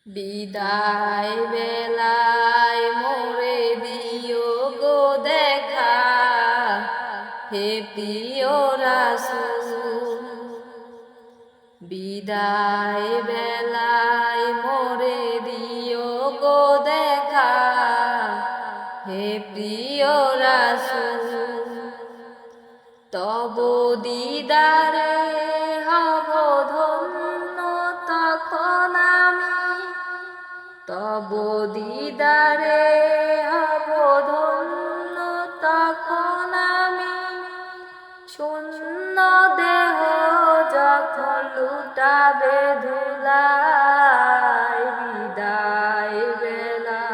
বিদায় বেলায় মোরে দিও গো দেখা, হে প্রিয় রাসূল। বিদায় বেলায় মোরে দিও গো দেখা, হে প্রিয় রাসূল। তব দিদারে হব ধন্য তখন আমি, তব দিদারে হব ধন্য তখন আমি। শূন্য দেহ যখন লুটাবে ধুলায়, বিদায় বেলা,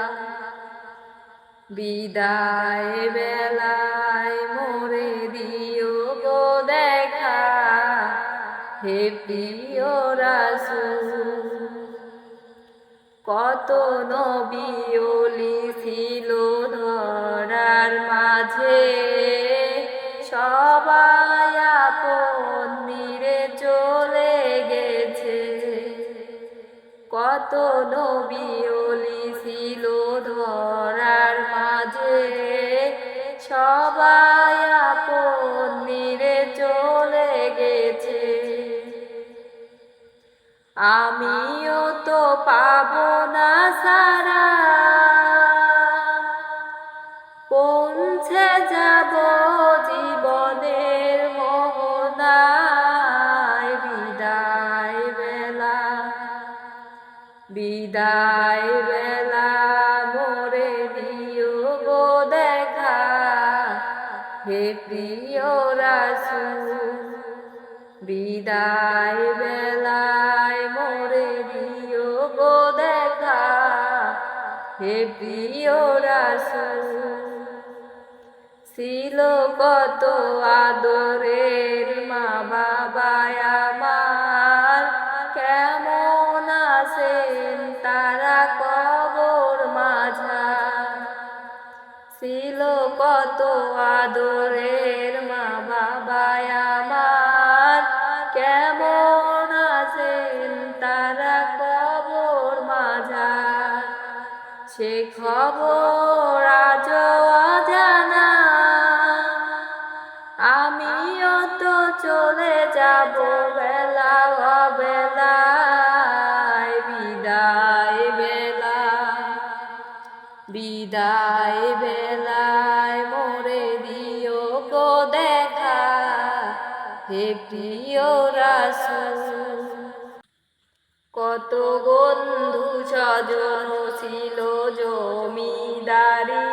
বিদায় বেলায় মোরে দিও গো দেখা, হে প্রিয় রাসূল। কত নবী ওলি ছিল ধরার মাঝে, সবাই আপন নিরে চলে গেছে। কত নবী ওলি ছিল ধরার মাঝে, সবাই আপন নিরে চলে গেছে। আমিও তো পাবো না সারা, পৌঁছে যাব জীবনের মোহনায়। বিদায় বেলা, বিদায় বেলা মোরে দিও গো দেখা, হে প্রিয় রাসূল। বিদায় বেলায় মোরে দিও গো দেখা, হে প্রিয় রাসূল। ছিল কত আদরের মা বাবা আমার, কেমন আছেন তারা কবর মাঝার। ছিল কত আদরের মা বাবা আমার, কেমন আছেন তারা কবর মাঝার। সে খবর আজও অজানা, আমিও তো চলে যাব বেলা অবেলায়। বিদায় বেলা, বিদায় বেলায় মোরে দিও গো দেখা, হে প্রিয় রাসূল। কত বন্ধু স্বজন ছিল জমিদারি,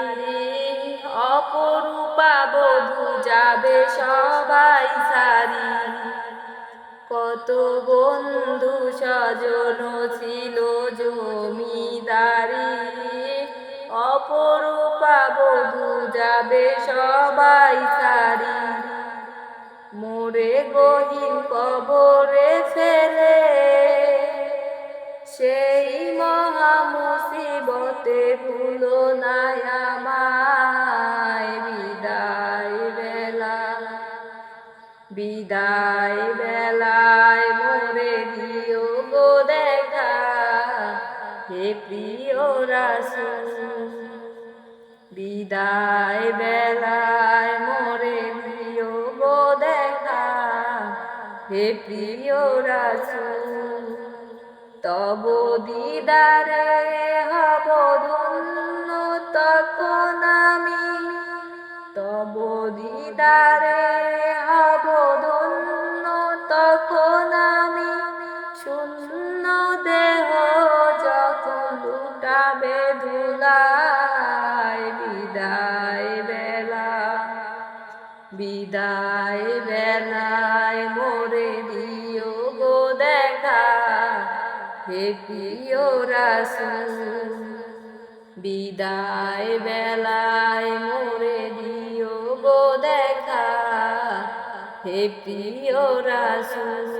অপরূপা বধূ যাবে সবাই সারি। কত বন্ধু স্বজন ছিল জমিদারি, অপরূপা বধূ যাবে সবাই সারি। মোরে গহীন কবরে ফেলে, সেই মহা মুসিবতে তুলনায় আমায়। বিদায় বেলা, বিদায় বেলায় মোরে দিও গো দেখা, হে প্রিয় রাসূল। বিদায় বেলায় মোরে দিও গো দেখা, হে প্রিয় রাসূল। তব দিদারে হব ধন্য তখন আমি, তব দিদারে হব ধন্য তখন আমি। শূন্য দেহ যখন লুটাবে ধুলায়, বিদায় বেলা, বিদায় বেলায় মোরে দিও গো দেখা, হে প্রিয় রাসূল। বিদায় বেলায় মোরে দিও গো দেখা, হে প্রিয় রাসূল।